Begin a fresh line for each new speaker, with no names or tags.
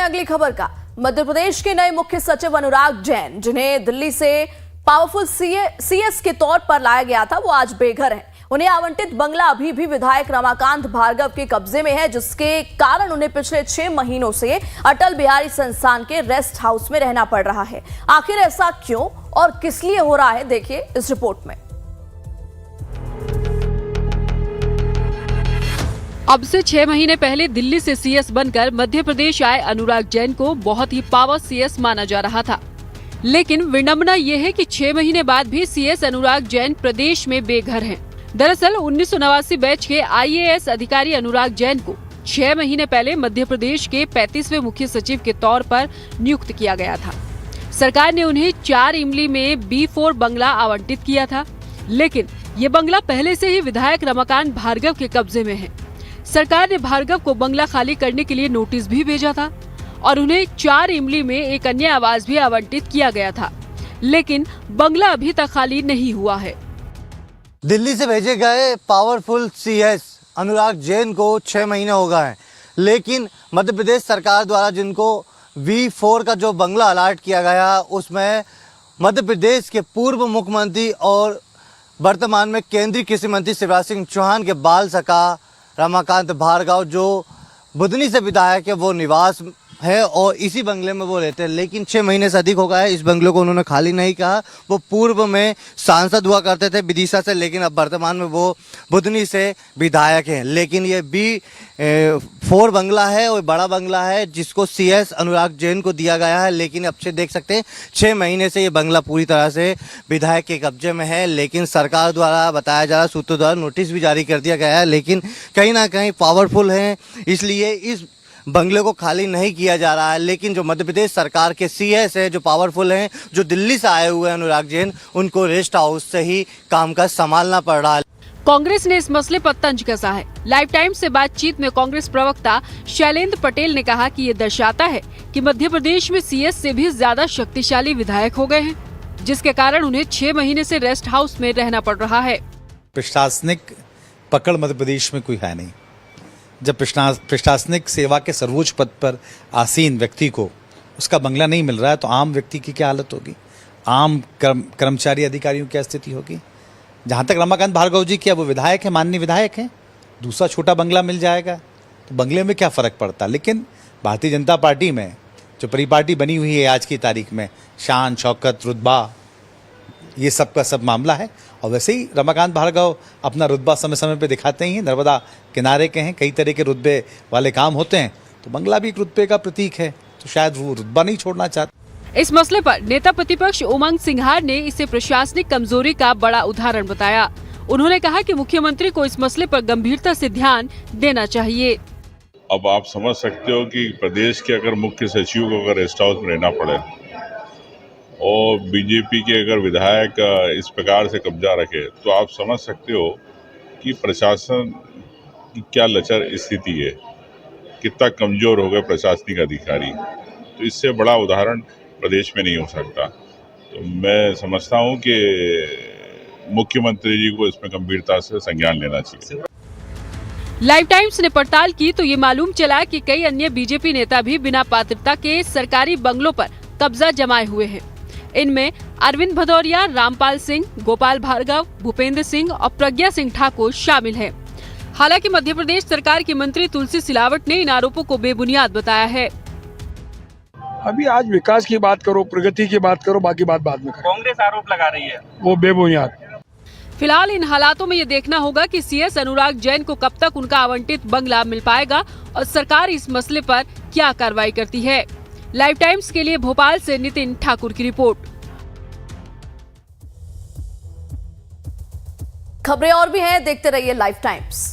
अगली खबर का। मध्य प्रदेश के नए मुख्य सचिव अनुराग जैन, जिन्हें दिल्ली से पावरफुल सीएस के तौर पर लाया गया था, वो आज बेघर हैं। उन्हें आवंटित बंगला अभी भी विधायक रमाकांत भार्गव के कब्जे में है, जिसके कारण उन्हें पिछले 6 महीनों से अटल बिहारी संस्थान के रेस्ट हाउस में रहना पड़ रहा है। आखिर ऐसा क्यों और किस लिए हो रहा है, देखिए इस रिपोर्ट में।
अब से 6 महीने पहले दिल्ली से सीएस बनकर मध्य प्रदेश आए अनुराग जैन को बहुत ही पावर सीएस माना जा रहा था, लेकिन विडंबना ये है कि 6 महीने बाद भी सीएस अनुराग जैन प्रदेश में बेघर हैं। दरअसल 1989 बैच के आईएएस अधिकारी अनुराग जैन को 6 महीने पहले मध्य प्रदेश के 35वें मुख्य सचिव के तौर पर नियुक्त किया गया था। सरकार ने उन्हें 4 इमली में B4 बंगला आवंटित किया था, लेकिन ये बंगला पहले से ही विधायक रमाकांत भार्गव के कब्जे में है। सरकार ने भार्गव को बंगला खाली करने के लिए नोटिस भी भेजा था और उन्हें 4 इमली में एक अन्य आवास भी आवंटित किया गया था, लेकिन बंगला अभी तक खाली नहीं हुआ है।
दिल्ली से भेजे गए पावरफुल सीएस अनुराग जैन को 6 महीने हो गए हैं, लेकिन मध्य प्रदेश सरकार द्वारा जिनको V4 का जो बंगला अलाट किया गया, उसमें मध्य प्रदेश के पूर्व मुख्यमंत्री और वर्तमान में केंद्रीय कृषि मंत्री शिवराज सिंह चौहान के बाल सखा रमाकांत भार्गव, जो बुधनी से विधायक है, वो निवास है और इसी बंगले में वो रहते हैं। लेकिन 6 महीने से अधिक हो गया है, इस बंगले को उन्होंने खाली नहीं कहा। वो पूर्व में सांसद हुआ करते थे विदिशा से, लेकिन अब वर्तमान में वो बुधनी से विधायक हैं। लेकिन ये B4 बंगला है और बड़ा बंगला है, जिसको सीएस अनुराग जैन को दिया गया है। लेकिन अब से देख सकते हैं 6 महीने से ये बंगला पूरी तरह से विधायक के कब्जे में है। लेकिन सरकार द्वारा बताया जा रहा, सूत्रों द्वारा नोटिस भी जारी कर दिया गया है, लेकिन कहीं ना कहीं पावरफुल हैं, इसलिए इस बंगले को खाली नहीं किया जा रहा है। लेकिन जो मध्य प्रदेश सरकार के सीएस है, जो पावरफुल हैं, जो दिल्ली से आए हुए हैं अनुराग जैन, उनको रेस्ट हाउस से ही कामकाज संभालना पड़ रहा है।
कांग्रेस ने इस मसले पर तंज कसा है। लाइफ टाइम्स से बातचीत में कांग्रेस प्रवक्ता शैलेंद्र पटेल ने कहा कि ये दर्शाता है कि मध्य प्रदेश में सीएस से भी ज्यादा शक्तिशाली विधायक हो गए हैं, जिसके कारण उन्हें 6 महीने से रेस्ट हाउस में रहना पड़ रहा है।
प्रशासनिक पकड़ मध्य प्रदेश में कोई है नहीं। जब प्रशासनिक सेवा के सर्वोच्च पद पर आसीन व्यक्ति को उसका बंगला नहीं मिल रहा है, तो आम व्यक्ति की क्या हालत होगी, आम कर्मचारी अधिकारियों की क्या स्थिति होगी। जहाँ तक रमाकांत भार्गव जी, क्या वो विधायक है, माननीय विधायक हैं, दूसरा छोटा बंगला मिल जाएगा तो बंगले में क्या फ़र्क पड़ता। लेकिन भारतीय जनता पार्टी में जो परिपाटी बनी हुई है आज की तारीख में, शान शौकत रुतबा, ये सब का सब मामला है। और वैसे ही रमाकांत भार्गव अपना रुतबा समय समय पे दिखाते ही हैं, नर्मदा किनारे के हैं, कई तरह के रुतबे वाले काम होते हैं, तो बंगला भी एक रुतबे का प्रतीक है, तो शायद वो रुतबा नहीं छोड़ना चाहते।
इस मसले पर नेता प्रतिपक्ष उमंग सिंघार ने इसे प्रशासनिक कमजोरी का बड़ा उदाहरण बताया। उन्होंने कहा कि मुख्यमंत्री को इस मसले पर गंभीरता से ध्यान देना चाहिए।
अब आप समझ सकते हो कि प्रदेश के अगर मुख्य सचिव को अगर रेस्ट हाउस में रहना पड़े और बीजेपी के अगर विधायक इस प्रकार से कब्जा रखे, तो आप समझ सकते हो कि प्रशासन की क्या लचर स्थिति है, कितना कमजोर हो गए प्रशासनिक अधिकारी। तो इससे बड़ा उदाहरण प्रदेश में नहीं हो सकता। तो मैं समझता हूं कि मुख्यमंत्री जी को इसमें गंभीरता से संज्ञान लेना चाहिए।
लाइफ टाइम्स ने पड़ताल की तो ये मालूम चला कि कई अन्य बीजेपी नेता भी बिना पात्रता के सरकारी बंगलों पर कब्जा जमाए हुए हैं। इनमें अरविंद भदौरिया, रामपाल सिंह, गोपाल भार्गव, भूपेंद्र सिंह और प्रज्ञा सिंह ठाकुर शामिल हैं। हालांकि मध्य प्रदेश सरकार की मंत्री तुलसी सिलावट ने इन आरोपों को बेबुनियाद बताया है।
अभी आज विकास की बात करो, प्रगति की बात करो, बाकी बात बाद में करो।
कांग्रेस आरोप लगा रही है,
वो बेबुनियाद।
फिलहाल इन हालातों में ये देखना होगा कि सीएस अनुराग जैन को कब तक उनका आवंटित बंगला मिल पाएगा और सरकार इस मसले पर क्या कार्रवाई करती है। लाइव टाइम्स के लिए भोपाल से नितिन ठाकुर की रिपोर्ट।
खबरें और भी हैं, देखते रहिए लाइव टाइम्स।